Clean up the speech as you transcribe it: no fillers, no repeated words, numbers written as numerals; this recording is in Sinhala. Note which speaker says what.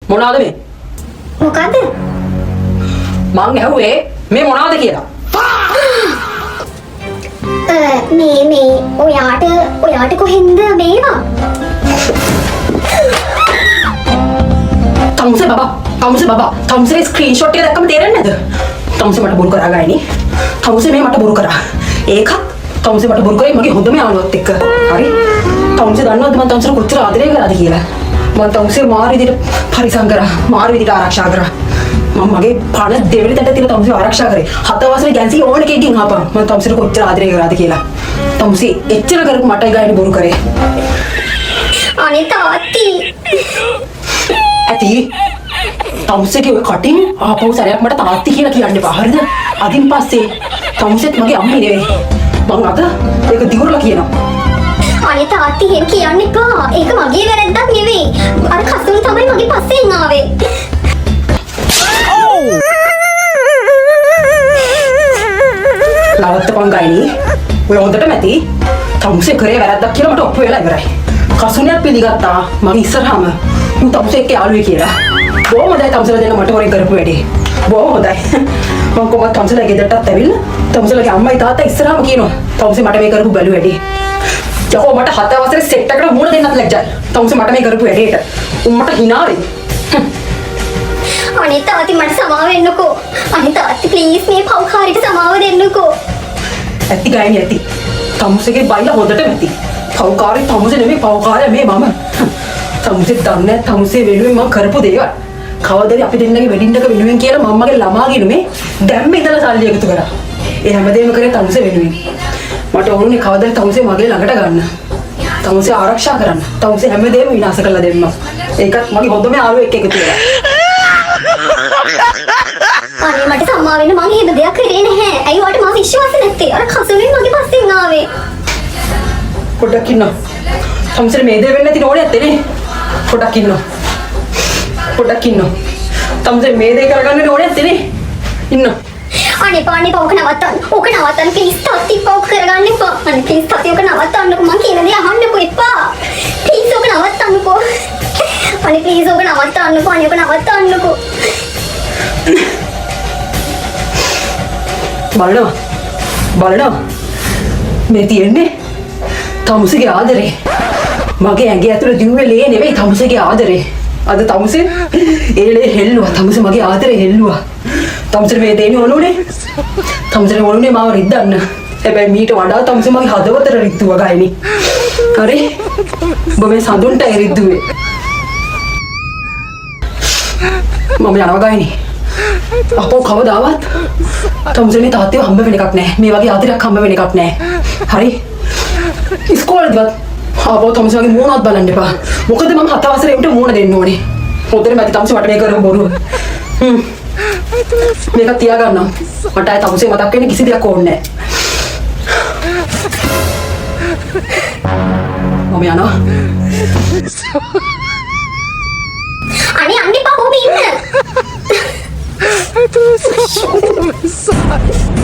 Speaker 1: මොනවාද මේ?
Speaker 2: මොකද්ද?
Speaker 1: මං ඇහුවේ මේ මොනවාද කියලා.
Speaker 2: මේ ඔයාට කොහෙන්ද මේවා?
Speaker 1: තමුසේ බබා තමුසේ ස්ක්‍රීන්ෂොට් එක දැක්කම තේරෙන්නේ නැද්ද? තමුසේ මට බොරු කරා ගෑණි. තමුසේ මේ මට බොරු කරා. ඒකත් තමුසේ මට බොරු කරේ මගේ හොඳම යාළුවත් එක්ක. හරි? තමුසේ දන්නවද මම තමුසේට කොච්චර ආදරය කරාද කියලා? මම තමුසේ මාරු විදිහට පරිසම් කරා. මාරු විදිහට ආරක්ෂා කරා. මම මගේ පණ දෙවෙනි තැනට තියලා තමුසේ ආරක්ෂා කරේ. 7 වසරේ ගැන්සි ඕන එකකින් ආපන්. මම තමුසේට කොච්චර ආදරය කරාද කියලා. තමුසේ එච්චර කරපු මටයි ගෑණි බොරු කරේ.
Speaker 2: අනේ තාත්ති.
Speaker 1: ඇති තමුසේගේ ඔය කටින් ආපහු සැරයක් මට තාත්ති කියලා කියන්න එපා. හරිද? අදින් පස්සේ තමුසේත් මගේ අම්මේ නෙවෙයි. මං අද ඒක දිගුරලා කියනවා.
Speaker 2: අනේ තාත්ති එහෙම කියන්න එපා. ඒක මගේ වැරද්දක් නෙවෙයි. අර කසුන් තමයි මගේ පස්සෙන් ආවේ.
Speaker 1: නවත්තපන් ගයිනි. ඔය හොඳටම ඇති. තමුසේ කරේ වැරද්දක් කියලා මට ඔප්පු වෙලා ඉවරයි. කසුනියක් පිළිගත්තා මගේ ඉස්සරහම උන් තමුසේ එක්ක යාළුවෙක් කියලා. බොහොම හොඳයි තමුසේලා දෙන්න මට හොරෙන් කරපු වැඩේ. බොහොම හොඳයි. මම කොහොමද තමුසේලා ගෙදරටත් ඇවිල්ලා තමුසේලාගේ අම්මයි තාත්තා ඉස්සරහම කියනවා තමුසේ මට මේ කරපු බැලු වැඩේ. යකෝ මට 7 වසරේ සෙට් එකකට මුණ දෙන්නත් ලැජ්ජයි. තමුසේ මට මේ කරපු වැඩේට. උන් මට hina වෙයි.
Speaker 2: අනේ තාත්ති මට සමාව වෙන්නකෝ. අනේ තාත්ති ප්ලීස් මේ පව්කාරීට සමාව දෙන්නකෝ.
Speaker 1: ඇති ගයිනි ඇති. තමුසේගේ බයිලා හොඳටම ඇති. පව්කාරී තමුසේ නෙමෙයි පව්කාරයා මේ මම. තමුසේ දන්නේ තමුසේ වෙනුවෙන් මම කරපු දේවල්. කවදාද අපි දෙන්නගේ වෙඩින් එක වෙනුවෙන් කියලා මම්මගේ ළමා ගිනුමේ දැම්ම ඉඳලා සල්ලි එකතු කරා. ඒ හැමදේම කරේ තමුසේ වෙනුවෙන්. මට ඕනුනේ කවදාද තමුසේ මගේ ළඟට ගන්න. තමුසේ ආරක්ෂා කරන්න. තමුසේ හැමදේම විනාශ කරලා දෙන්න. ඒකත් මගේ හොඳම යාළුවෙක් එකතු කරලා.
Speaker 2: අනේ මට සමාව වෙන්න මම එහෙම දෙයක් කරේ නැහැ. ඇයි ඔයාලට මම විශ්වාස නැත්තේ? අර කසුනේ මගේ පස්සෙන් ආවේ.
Speaker 1: පොඩ්ඩක් ඉන්න. තමුසේ මේ දේ වෙන්න නැති නෝනේ ඇත්තේ. පොඩ්ඩක් ඉන්න. පොඩ්ඩක් ඉන්න. තමුසේ මේ දේ කරගන්න ඕනේ නැත්තේ. ඉන්න.
Speaker 2: අනේ පාන්නේ පවක නවත්තන්න. ඕක නවත්තන්න ප්ලීස් තාත්ති පවක කරගන්න එපා. අනේ ප්ලීස් තාත්ති ඕක නවත්තන්නකෝ මං කියන දේ අහන්නකෝ එපා. ප්ලීස් ඕක නවත්තන්නකෝ. අනේ ප්ලීස් ඕක නවත්තන්නකෝ. අනේ ඕක නවත්තන්නකෝ.
Speaker 1: බලනවා මේ තියෙන්නේ තමුසේගේ ආදරේ. මගේ ඇඟේ ඇතුළේ දිව්වේ ලේ නෙවෙයි තමුසේගේ ආදරේ. අද තමුසේ ඒලේ හෙල්ලුවා. තමුසේ මගේ ආදරේ හෙල්ලුවා. තමුසේ මේ දෙන්නේ ඕනුනේ. තමුසේ ඕනුනේ මාව රිද්දන්න. හැබැයි මීට වඩා තමුසේ මගේ හදවතට රිද්දුවා ගයිනි. හරි? ඔබ මේ සඳුන්ට රිද්දුවේ. මම යනවා ගයිනි. අපෝ කවදාවත් තමුසේනේ තාත්තේව හම්බ වෙන එකක් නැහැ. මේ වගේ ආදරයක් හම්බ වෙන එකක් නැහැ. හරි? ඉස්කෝලේදවත් ආපහු තමුසේගේ මූණවත් බලන්න එපා. මොකද මම 7 වසරේ උන්ට මූණ දෙන්න ඕනේ. හොඳටම ඇති තමුසේ මට මේ කරපු බොරුව. මේක තියාගන්නවා. මට ආයේ තමුසේ මතක් වෙන්නේ කිසි දෙයක් ඕනේ නැහැ. මම යනවා.
Speaker 2: අනේ අන්නේ පහුව ඉන්න.
Speaker 3: I do so sorry.